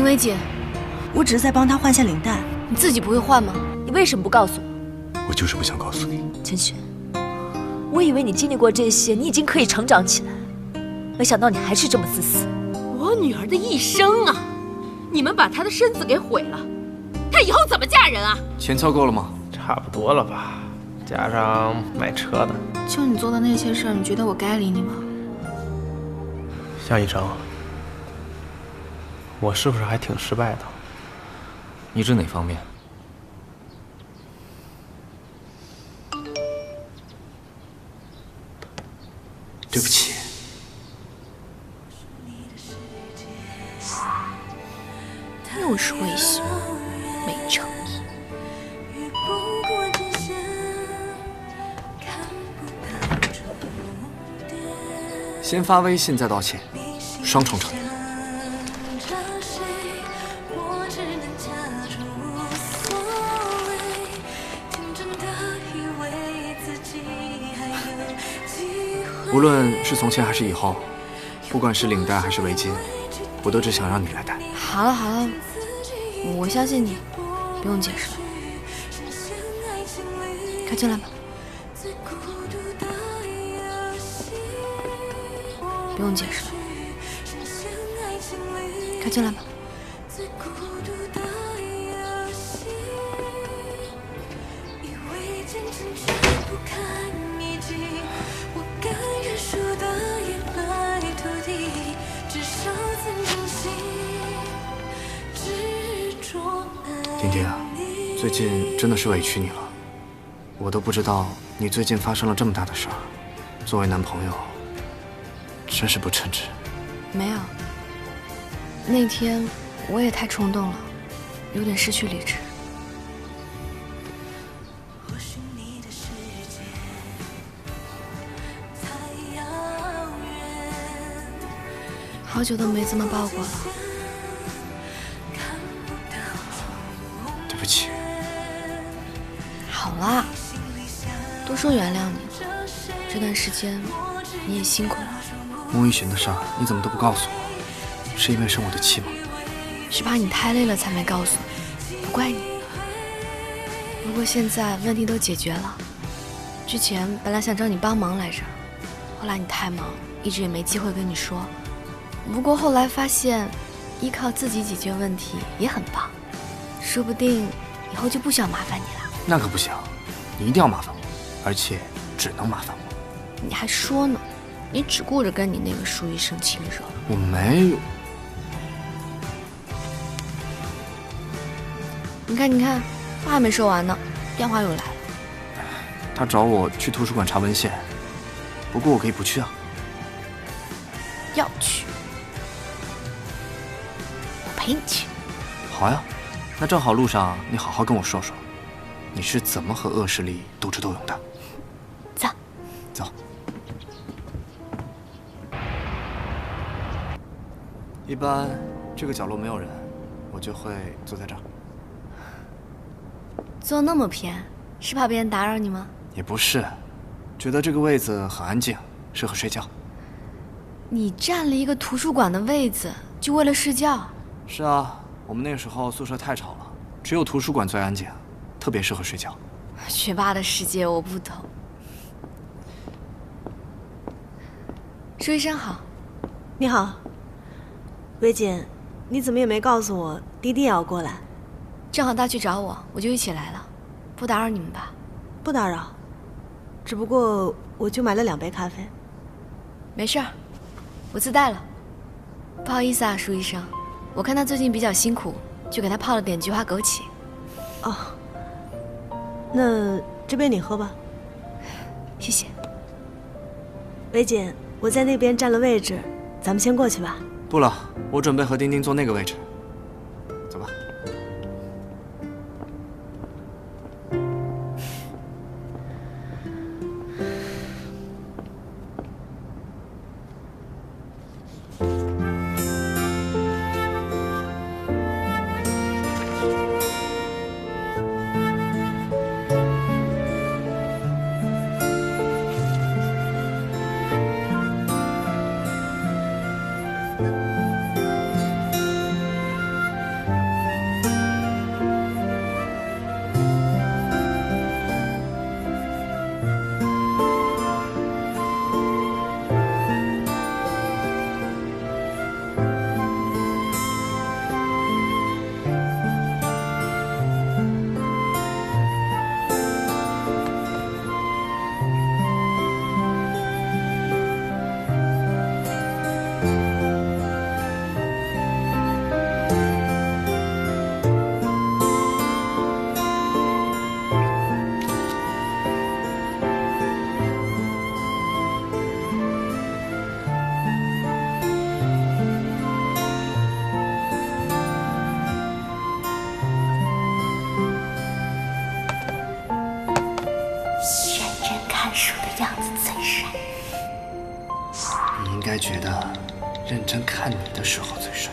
林薇姐，我只是在帮他换下领带。你自己不会换吗？你为什么不告诉我？我就是不想告诉你。陈璇，我以为你经历过这些，你已经可以成长起来，没想到你还是这么自私。我女儿的一生啊，你们把她的身子给毁了，她以后怎么嫁人啊？钱凑够了吗？差不多了吧，加上买车的。就你做的那些事儿，你觉得我该理你吗？向以诚，我是不是还挺失败的？你指哪方面？对不起。又是微信，没诚意。先发微信再道歉，双重诚意。无论是从前还是以后，不管是领带还是围巾，我都只想让你来戴。好了好了，我相信你，不用解释了。快进来吧。不用解释了。快进来吧。丁丁啊，最近真的是委屈你了，我都不知道你最近发生了这么大的事儿，作为男朋友，真是不称职。没有，那天我也太冲动了，有点失去理智。好久都没这么抱过了。对不起。好啦，都说原谅你，这段时间你也辛苦了。孟一寻的事儿你怎么都不告诉我？是因为生我的气吗？是怕你太累了才没告诉你，不怪你。不过现在问题都解决了，之前本来想找你帮忙来着，后来你太忙，一直也没机会跟你说。不过后来发现，依靠自己解决问题也很棒，说不定以后就不需要麻烦你了。那可不行，你一定要麻烦我，而且只能麻烦我。你还说呢，你只顾着跟你那个舒医生亲热。我没有。你看，你看，话还没说完呢，电话又来了。他找我去图书馆查文献，不过我可以不去啊。要去，我陪你去。好呀，那正好路上你好好跟我说说，你是怎么和恶势力斗智斗勇的。走，走。一般这个角落没有人，我就会坐在这儿。坐那么偏，是怕别人打扰你吗？也不是，觉得这个位子很安静，适合睡觉。你占了一个图书馆的位子，就为了睡觉？是啊，我们那个时候宿舍太吵了，只有图书馆最安静，特别适合睡觉。学霸的世界我不懂。舒医生好。你好，薇姐，你怎么也没告诉我滴滴也要过来？正好他去找我，我就一起来了，不打扰你们吧？不打扰，只不过我就买了2杯咖啡。没事儿，我自带了。不好意思啊，舒医生，我看他最近比较辛苦，就给他泡了点菊花枸杞。哦，那这杯你喝吧。谢谢。薇姐，我在那边占了位置，咱们先过去吧。不了，我准备和丁丁坐那个位置。走吧。树的样子最帅。你应该觉得认真看你的时候最帅。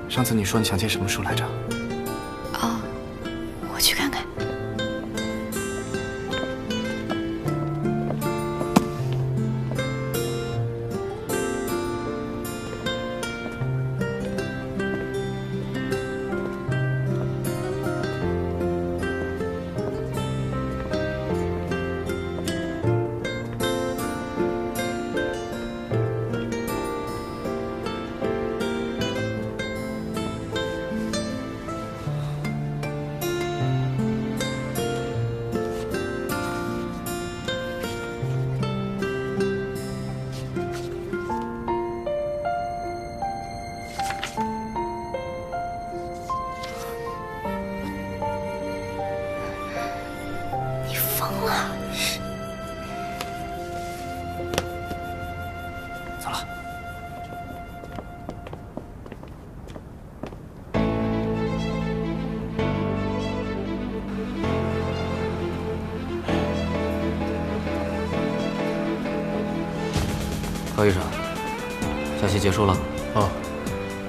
上次你说你想借什么书来着？哦，我去看看。疯了！走了。高医生，下期结束了。哦，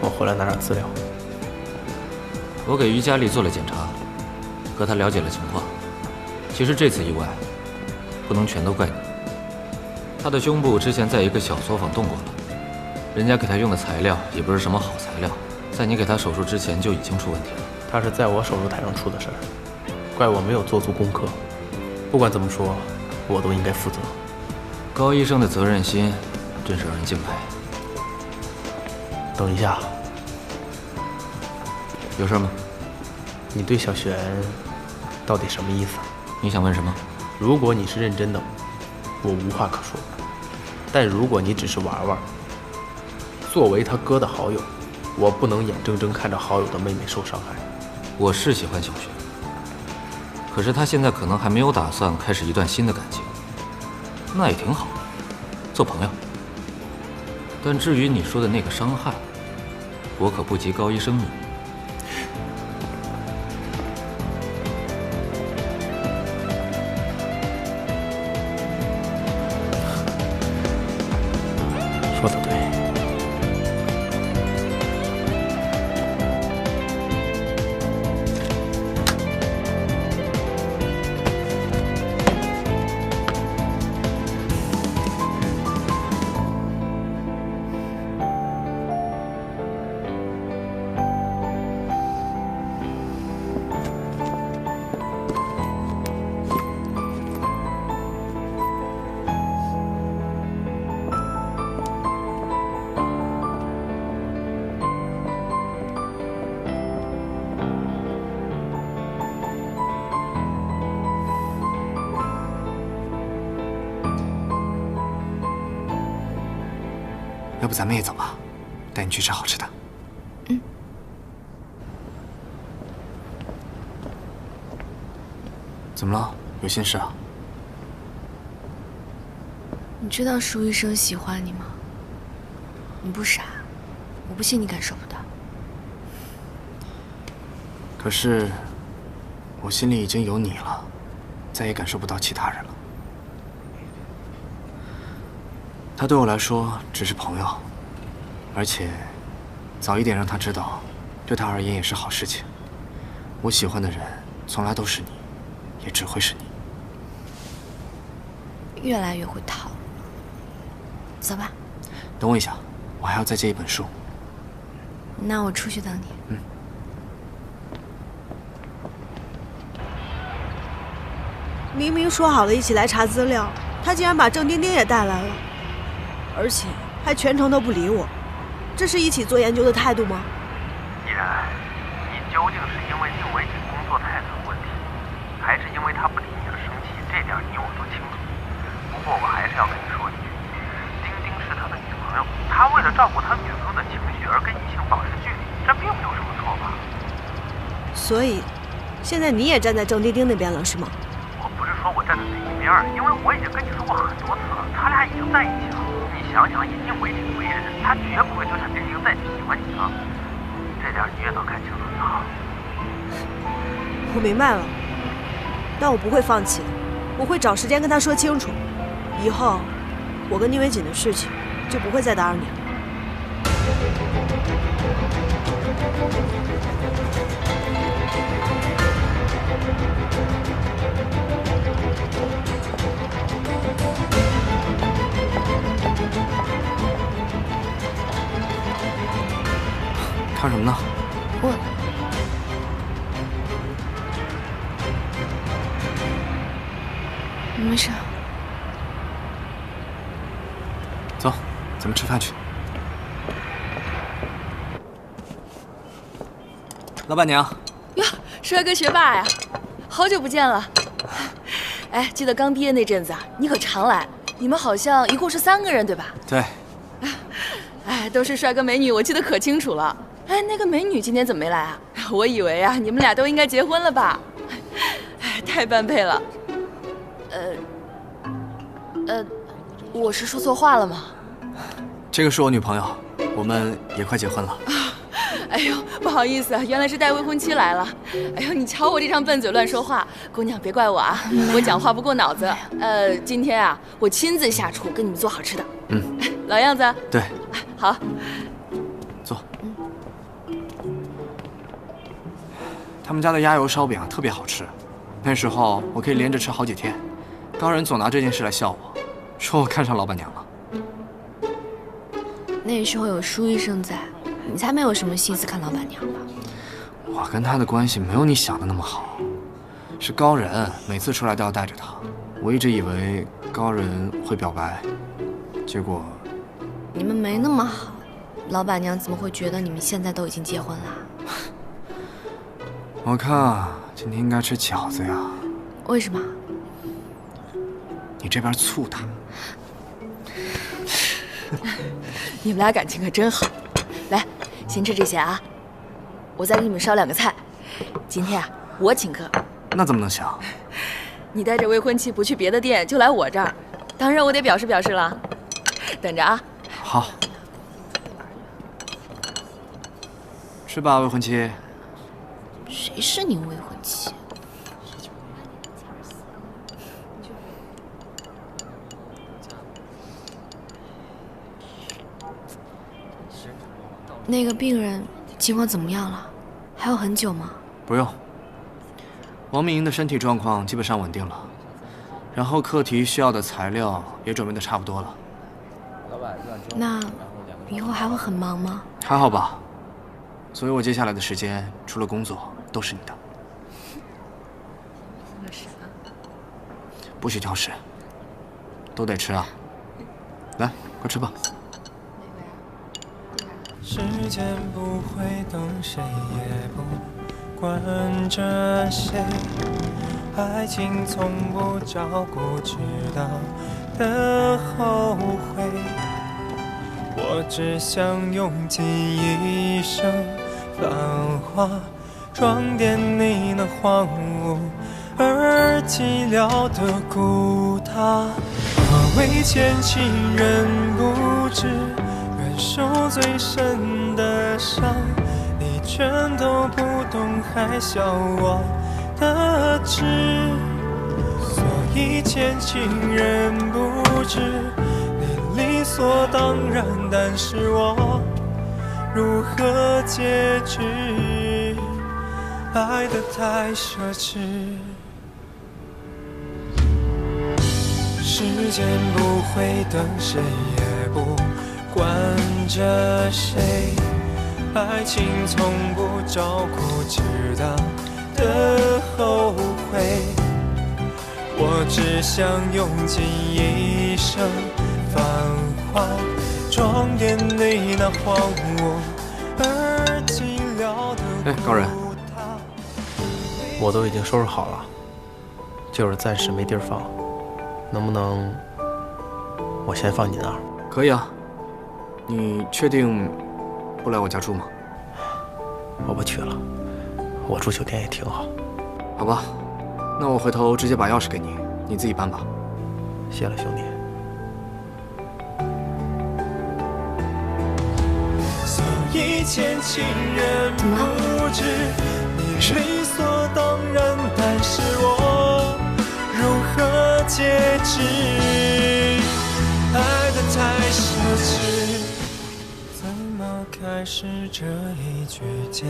我回来拿点资料。我给于佳丽做了检查，和她了解了情况。其实这次意外，不能全都怪你。她的胸部之前在一个小作坊动过了，人家给她用的材料也不是什么好材料，在你给她手术之前就已经出问题了。她是在我手术台上出的事儿，怪我没有做足功课。不管怎么说，我都应该负责。高医生的责任心真是让人敬佩。等一下，有事吗？你对小璇到底什么意思？你想问什么？如果你是认真的，我无话可说；但如果你只是玩玩，作为他哥的好友，我不能眼睁睁看着好友的妹妹受伤害。我是喜欢小璇，可是他现在可能还没有打算开始一段新的感情，那也挺好，做朋友。但至于你说的那个伤害，我可不及高医生你。说得对。要不咱们也走吧，带你去吃好吃的。嗯。怎么了？有心事啊？你知道舒医生喜欢你吗？你不傻，我不信你感受不到。可是，我心里已经有你了，再也感受不到其他人了。他对我来说只是朋友，而且早一点让他知道，对他而言也是好事情。我喜欢的人从来都是你，也只会是你。越来越会套路了。走吧。等我一下，我还要再借一本书。那我出去等你。嗯。明明说好了一起来查资料，他竟然把郑丁丁也带来了，而且还全程都不理我，这是一起做研究的态度吗？依然，你究竟是因为宁伟景工作态度有问题，还是因为他不理你而这点你我都清楚。不过我还是要跟你说一句，丁丁是他的女朋友，他为了照顾他女朋友的情绪而跟异性保持距离，这并没有什么错吧？所以，现在你也站在郑丁丁那边了，是吗？我不是说我站在哪一边，因为我已经跟你说过很多次了，他俩已经在一起了。你想想，以宁为己为人，他绝不会纠缠丁丁再去喜欢你的。这点你也都看清楚就好。我明白了，但我不会放弃，我会找时间跟他说清楚。以后，我跟宁伟锦的事情就不会再打扰你了。看什么呢？没事。走，咱们吃饭去。老板娘。哟，帅哥学霸呀，好久不见了。哎，记得刚毕业那阵子啊，你可常来。你们好像一共是3个人，对吧？对。哎，都是帅哥美女，我记得可清楚了。哎，那个美女今天怎么没来啊？我以为啊，你们俩都应该结婚了吧？哎，太般配了。我是说错话了吗？这个是我女朋友，我们也快结婚了。哎呦，不好意思啊，原来是带未婚妻来了。哎呦，你瞧我这张笨嘴乱说话，姑娘别怪我啊，我讲话不过脑子。今天啊，我亲自下厨给你们做好吃的。老样子。对。好。坐。他们家的鸭油烧饼啊，特别好吃。那时候我可以连着吃好几天。高人总拿这件事来笑我，说我看上老板娘了。那时候有舒医生在，你才没有什么心思看老板娘吧？我跟他的关系没有你想的那么好，是高人每次出来都要带着他。我一直以为高人会表白，结果你们没那么好，老板娘怎么会觉得你们现在都已经结婚了？我看今天应该吃饺子呀。为什么？你这边醋大。你们俩感情可真好。来，先吃这些啊，我再给你们烧2个菜。今天啊，我请客。那怎么能行？你带着未婚妻不去别的店，就来我这儿，当然我得表示表示了。等着啊。好。吃吧，未婚妻。谁是你未婚妻？那个病人情况怎么样了？还有很久吗？不用。王明莹的身体状况基本上稳定了，然后课题需要的材料也准备的差不多了。那以后还会很忙吗？还好吧。所以我接下来的时间除了工作都是你的。不许挑食，都得吃啊！来，快吃吧。时间不会等谁，也不管着谁，爱情从不照顾直到的后悔。我只想用尽一生繁华，装点你那荒芜而寂寥的孤塔。何谓前情人不知，忍受最深的伤，你全都不懂，还笑我的痴。所以前情人不知，你理所当然，但是我如何解释？爱得太奢侈。时间不会等谁，也不管着谁，爱情从不照顾直到的后悔。我只想用尽一生繁华，装点你那荒芜而寂寥的。高人，我都已经收拾好了，就是暂时没地儿放，能不能我先放你那儿？可以啊。你确定不来我家住吗？我不去了，我住酒店也挺好。好吧，那我回头直接把钥匙给你，你自己搬吧。谢了，兄弟。以前情人不知你理所当然，但是我如何节制？爱得太奢侈，怎么开始这一句简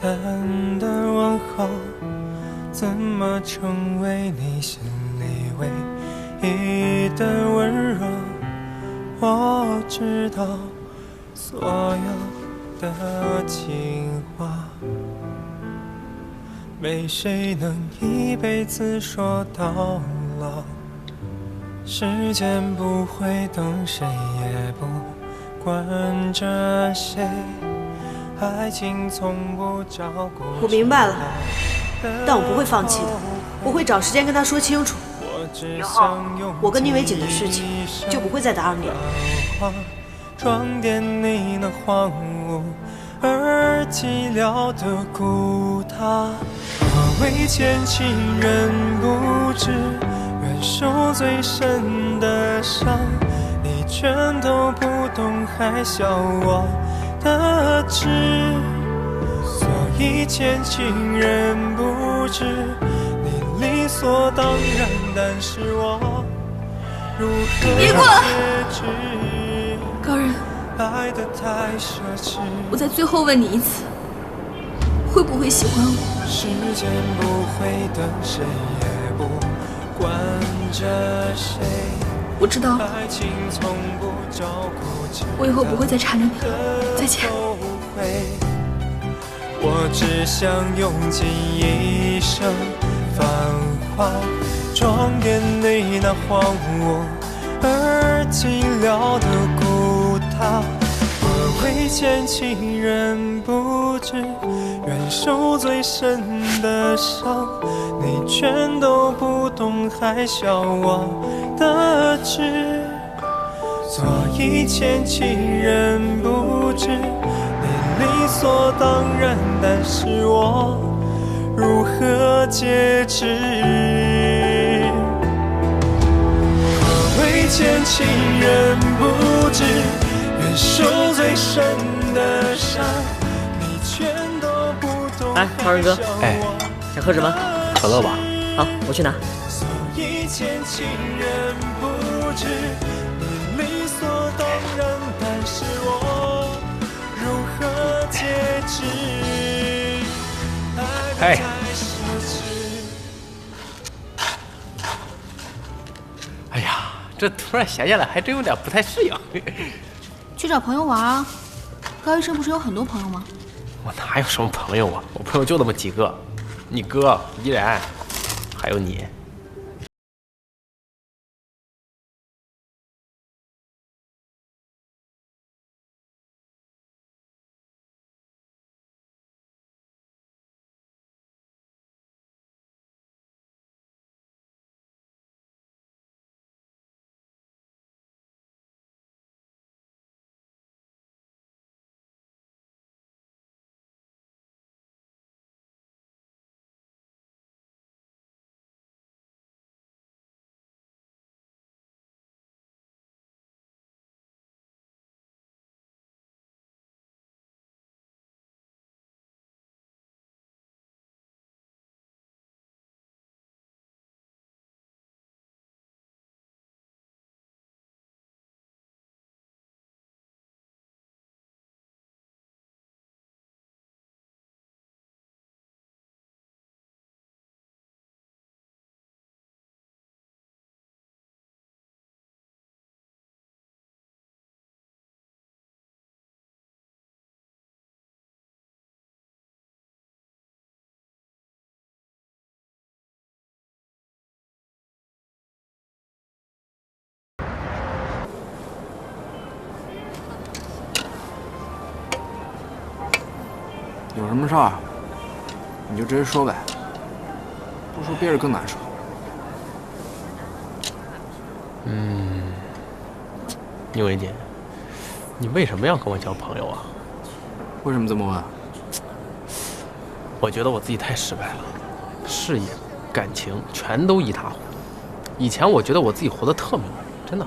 单的问候？怎么成为你心里唯一的温柔？我知道所有的情话，没谁能一辈子说到老。时间不会等谁，也不管着谁，爱情从不照顾。我明白了，但我不会放弃的，我会找时间跟他说清楚。以后我跟宁伟景的事情就不会再打扰你了。装点你那荒芜而寂寥的孤塔，何为前情人不知，愿受最深的伤，你全都不懂，还笑我的痴。所以前情人不知，你理所当然，但是我如何节制？高人，爱得太奢侈，我再最后问你一次，会不会喜欢我？时间不会等谁，也不管着谁。我知道，爱情从不照顾，我以后不会再缠着你了。再见。我只想用尽一生繁华，装点你那荒芜而寂寥的孤塔，何为前情人不知，愿受最深的伤，你全都不懂，还笑我的痴。所以前情人不知，你理所当然，但是我如何节制？前情人不知，愿受最深的伤，你全都不懂。哎，超人哥，哎，想喝什么？可乐吧。好，我去拿。所以前情人不知，你理所当然，但是我如何节制？哎。哎呀。这突然闲下来，还真有点不太适应。去找朋友玩啊！高医生不是有很多朋友吗？我哪有什么朋友啊？我朋友就那么几个，你哥、依然，还有你。有什么事儿，你就直接说呗，不说憋着更难受。宁伟姐，你为什么要跟我交朋友啊？为什么这么问？我觉得我自己太失败了，事业、感情全都一塌糊涂。以前我觉得我自己活得特明白，真的，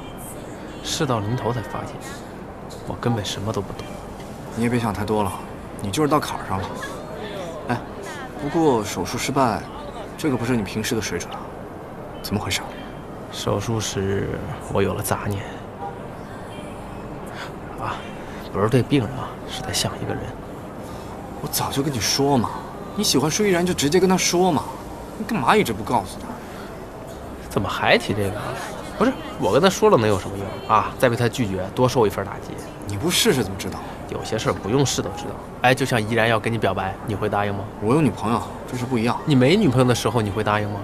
事到临头才发现，我根本什么都不懂。你也别想太多了，你就是到坎儿上了。哎，不过手术失败，这个不是你平时的水准啊，怎么回事？手术时我有了杂念。不是对病人啊，是在想一个人。我早就跟你说嘛，你喜欢舒依然就直接跟他说嘛，你干嘛一直不告诉他？怎么还提这个？不是我跟他说了能有什么用啊？再被他拒绝，多受一份打击。你不试试怎么知道？有些事不用试都知道。哎，就像依然要跟你表白，你会答应吗？我有女朋友，这是不一样。你没女朋友的时候，你会答应吗？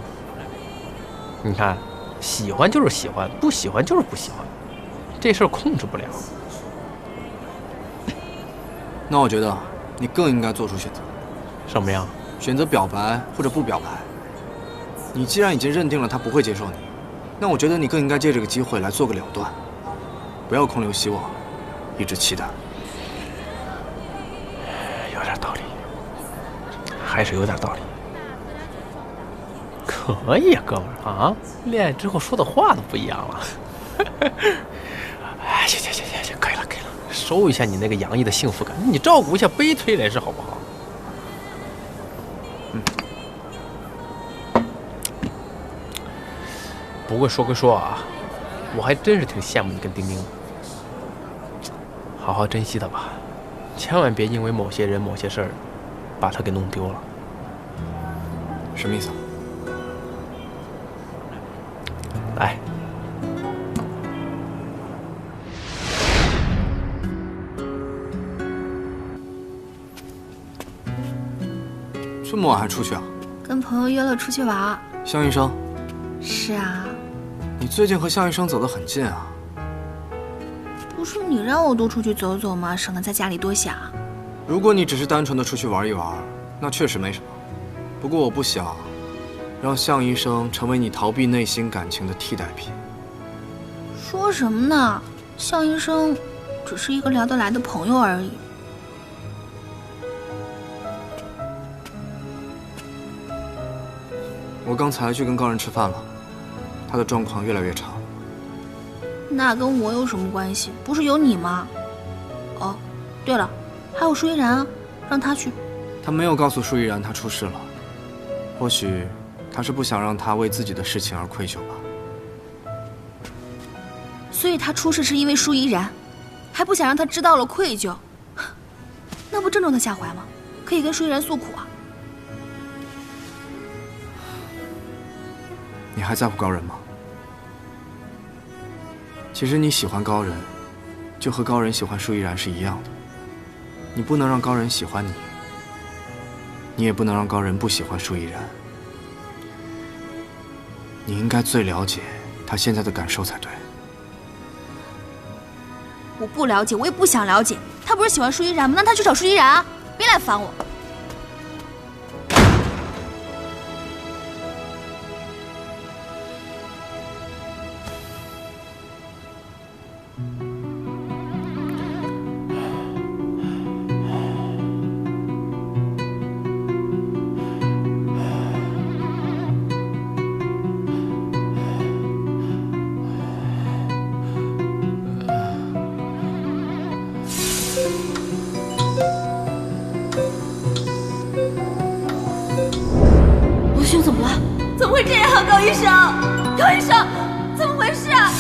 你看，喜欢就是喜欢，不喜欢就是不喜欢，这事儿控制不了。那我觉得你更应该做出选择。什么呀？选择表白或者不表白。你既然已经认定了他不会接受你，那我觉得你更应该借这个机会来做个了断，不要空留希望，一直期待。有点道理，还是有点道理。可以啊，哥们儿啊，恋爱之后说的话都不一样了。哎，行，可以了。收一下你那个洋溢的幸福感，你照顾一下悲催人士好不好？不过说归说啊，我还真是挺羡慕你跟丁丁的。好好珍惜他吧，千万别因为某些人某些事儿把他给弄丢了。什么意思啊？来。这么晚还出去啊？跟朋友约了出去玩。向医生？是啊。你最近和向医生走得很近啊。不是你让我多出去走走吗？省得在家里多想。如果你只是单纯的出去玩一玩，那确实没什么。不过我不想让向医生成为你逃避内心感情的替代品。说什么呢？向医生只是一个聊得来的朋友而已。我刚才去跟高人吃饭了，他的状况越来越差。那跟我有什么关系？不是有你吗？哦，对了，还有舒依然啊，让他去。他没有告诉舒依然他出事了，或许他是不想让他为自己的事情而愧疚吧。所以他出事是因为舒依然，还不想让他知道了愧疚，那不正中他下怀吗？可以跟舒依然诉苦啊。你还在乎高人吗？其实你喜欢高人，就和高人喜欢舒依然是一样的。你不能让高人喜欢你，你也不能让高人不喜欢舒依然。你应该最了解他现在的感受才对。我不了解，我也不想了解。他不是喜欢舒依然吗？那他去找舒依然啊！别来烦我。罗兄怎么了？怎么会这样？高医生，高医生，怎么回事啊？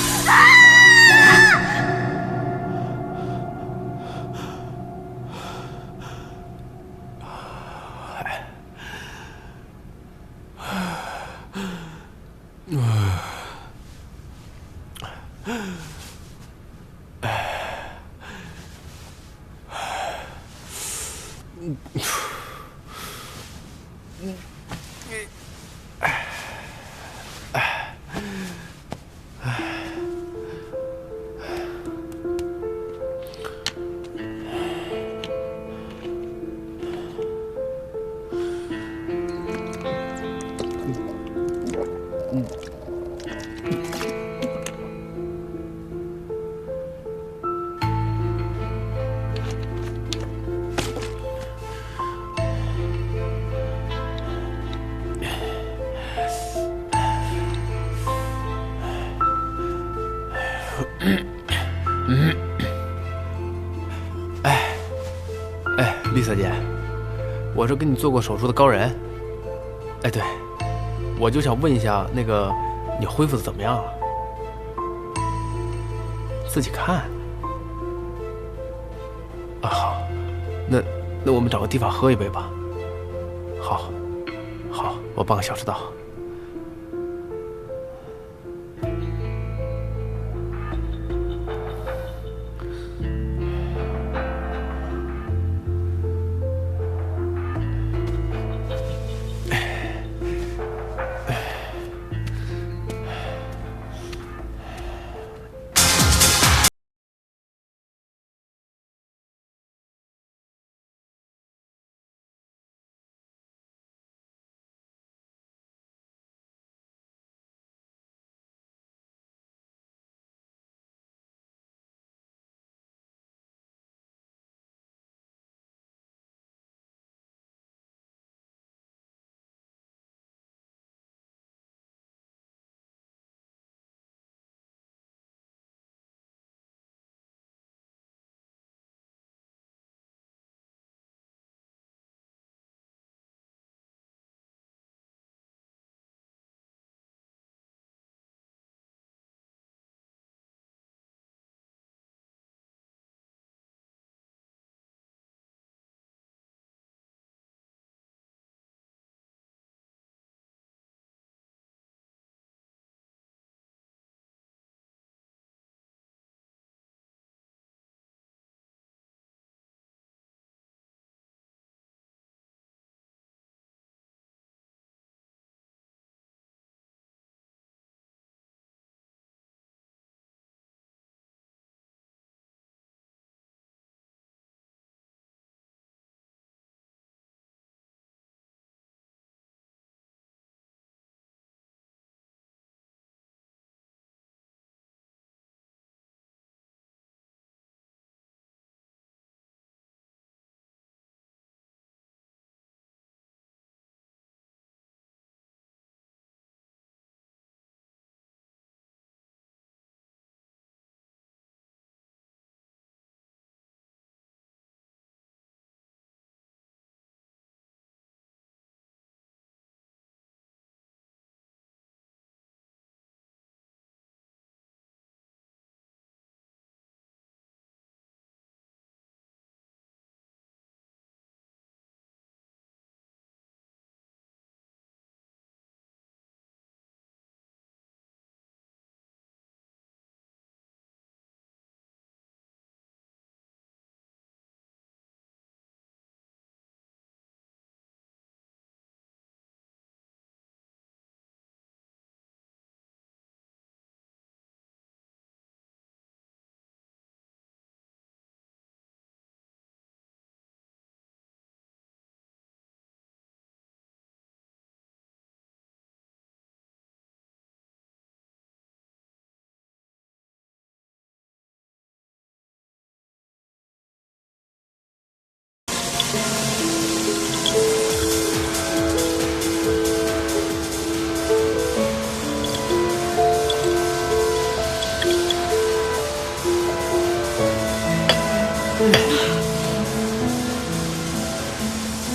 丽萨姐，我是给你做过手术的高人。哎，对，我就想问一下，那个你恢复的怎么样了？自己看。啊，好，那我们找个地方喝一杯吧。好，我半个小时到。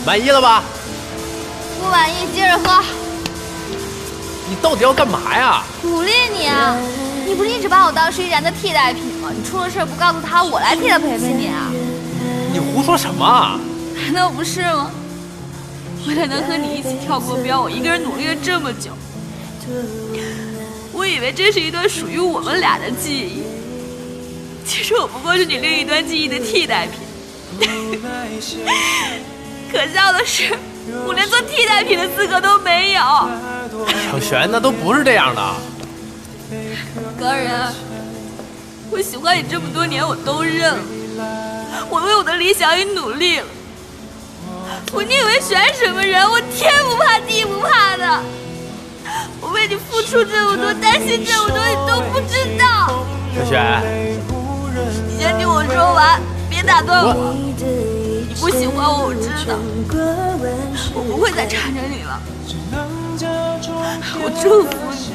满意了吧？不满意，接着喝。你到底要干嘛呀？鼓励你啊！你不是一直把我当睡然的替代品吗？你出了事不告诉他，我来替他陪陪你啊！你胡说什么？难道不是吗？为了能和你一起跳过标，我一个人努力了这么久。我以为这是一段属于我们俩的记忆，其实我不过是你另一段记忆的替代品。可笑的是，我连做替代品的资格都没有。小璇，那都不是这样的。高人，我喜欢你这么多年，我都认了。我为我的理想也努力了。我宁为选什么人，我天不怕地不怕的。我为你付出这么多，担心这么多，你都不知道。小璇，你先听我说完，别打断我。你不喜欢我，我知道，我不会再缠着你了。我祝福你，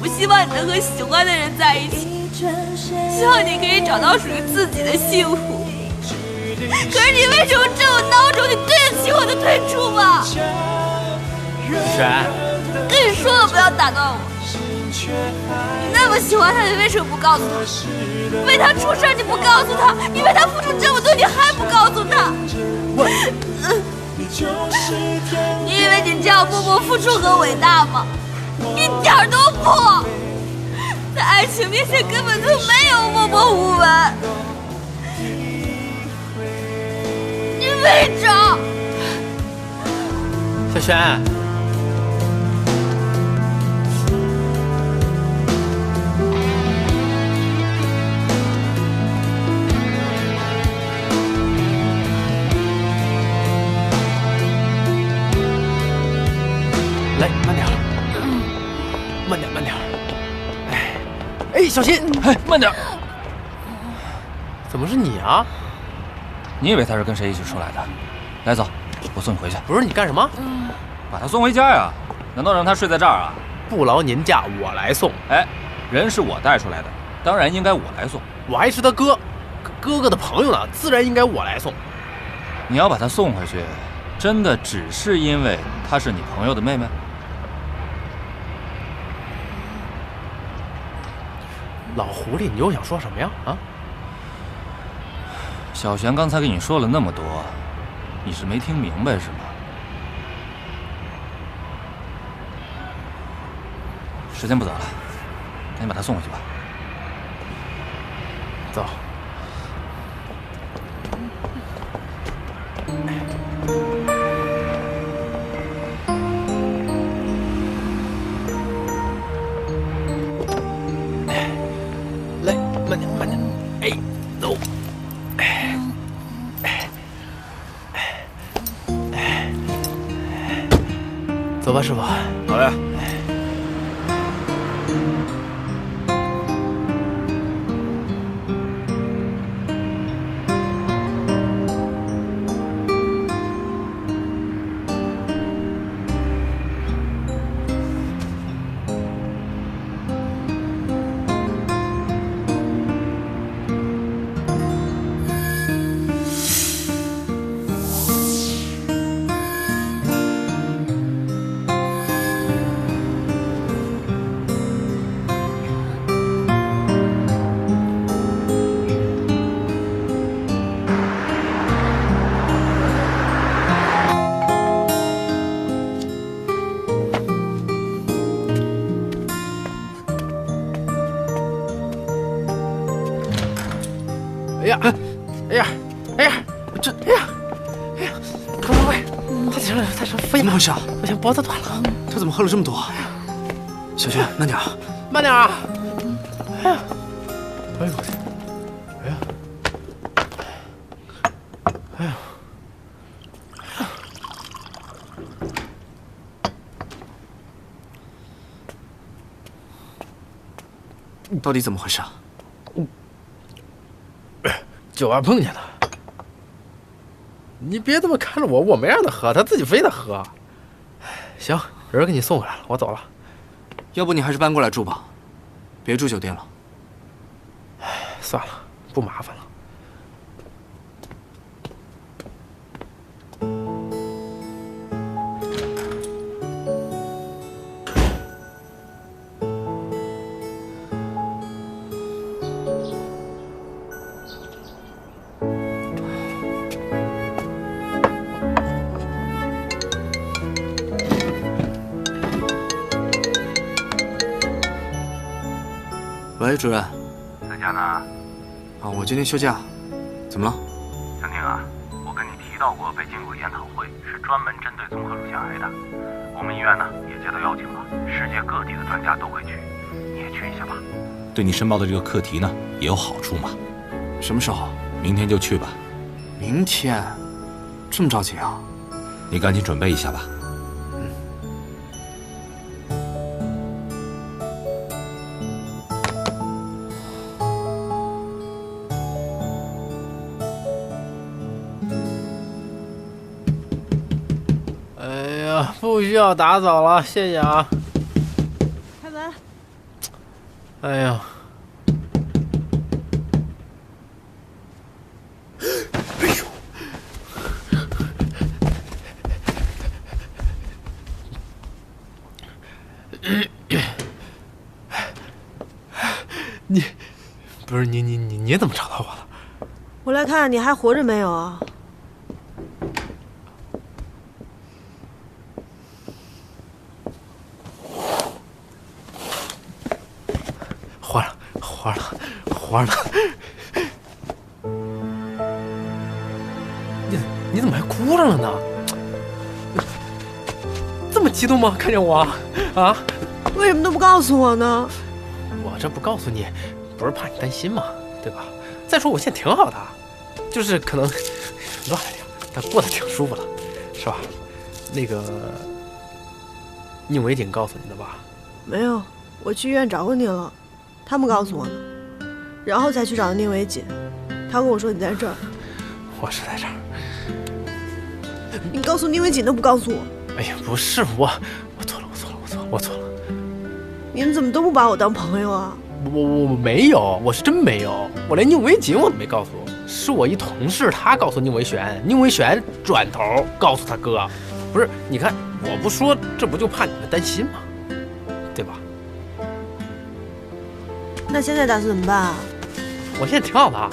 我希望你能和喜欢的人在一起。希望你可以找到属于自己的幸福。可是你为什么这么孬种？你对得起我的退出吗？璇，跟你说了不要打断我。你那么喜欢他，你为什么不告诉他？为他出事你不告诉他，你为他付出这么多，你还不告诉他？你以为你这样默默付出很伟大吗？一点都不！在爱情面前根本就没有默默无闻。你伪装！小璇。来，慢点，慢点，慢点。哎，小心！哎，慢点。怎么是你啊？你以为他是跟谁一起出来的？来，走，我送你回去。不是你干什么？把他送回家呀？难道让他睡在这儿啊？不劳您驾，我来送。哎，人是我带出来的，当然应该我来送。我还是他哥的朋友呢，自然应该我来送。你要把他送回去，真的只是因为她是你朋友的妹妹？老狐狸，你又想说什么呀？啊？小璇刚才跟你说了那么多，你是没听明白是吗？时间不早了，赶紧把他送回去吧。走。来，慢点，慢点。哎，走。走吧，师傅。好嘞。怎么回事啊？不行，脖子断了。他怎么喝了这么多？小璇，慢点啊！慢点啊！哎呀！哎呦我天！哎呀！哎呀！到底怎么回事啊？酒吧碰见的。你别这么看着我，我没让他喝，他自己非得喝。行，人给你送回来了，我走了。要不你还是搬过来住吧，别住酒店了。算了，不麻烦了。喂，主任。在家呢？啊，我今天休假。怎么了？小宁啊，我跟你提到过北京有个研讨会，是专门针对综合乳腺癌的。我们医院呢也接到邀请了，世界各地的专家都会去，你也去一下吧。对你申报的这个课题呢也有好处嘛。什么时候？明天就去吧。明天？这么着急啊？你赶紧准备一下吧。不需要打扫了，谢谢啊。开门。哎呀，你不是你怎么找到我了？我来看你还活着没有啊？活了！你怎么还哭上了呢？这么激动吗？看见我啊？为什么都不告诉我呢？我这不告诉你，不是怕你担心嘛，对吧？再说我现在挺好的，就是可能乱了点，但过得挺舒服的，是吧？那个，宁伟锦告诉你的吧？没有，我去医院找过你了，他们告诉我的，然后才去找的宁伟锦。他跟我说你在这儿。我是在这儿。你告诉宁伟锦都不告诉我。哎呀，不是我错了。你们怎么都不把我当朋友啊？我没有，我是真没有，我连宁伟锦我都没告诉，是我一同事他告诉宁伟璇，宁伟璇转头告诉他哥。不是，你看我不说，这不就怕你们担心吗？对吧？那现在打算怎么办啊？我现在挺好的，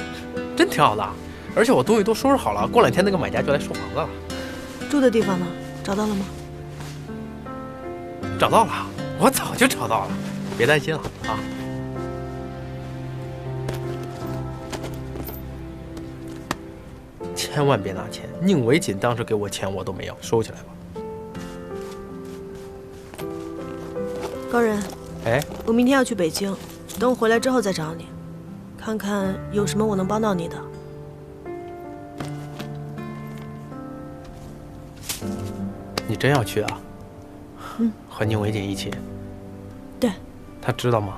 真挺好的，而且我东西都收拾好了，过2天那个买家就来收房子了。住的地方呢？找到了吗？找到了，我早就找到了，别担心了啊。千万别拿钱，宁伟锦当时给我钱我都没要，收起来吧。高人，哎，我明天要去北京，等我回来之后再找你，看看有什么我能帮到你的。你真要去啊？和宁伟锦一起？对。他知道吗？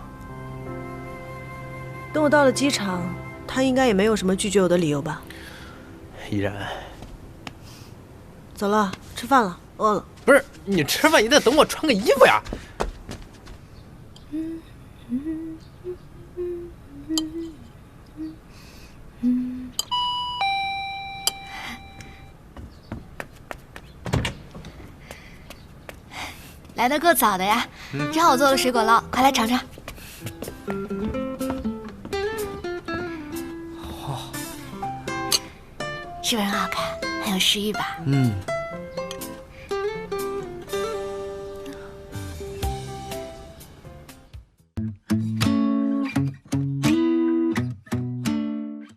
等我到了机场，他应该也没有什么拒绝我的理由吧？依然。走了，吃饭了，饿了。不是，你吃饭也得等我穿个衣服呀。来得够早的呀，正好我做了水果酪，快来尝尝。是不是很好看，很有食欲吧？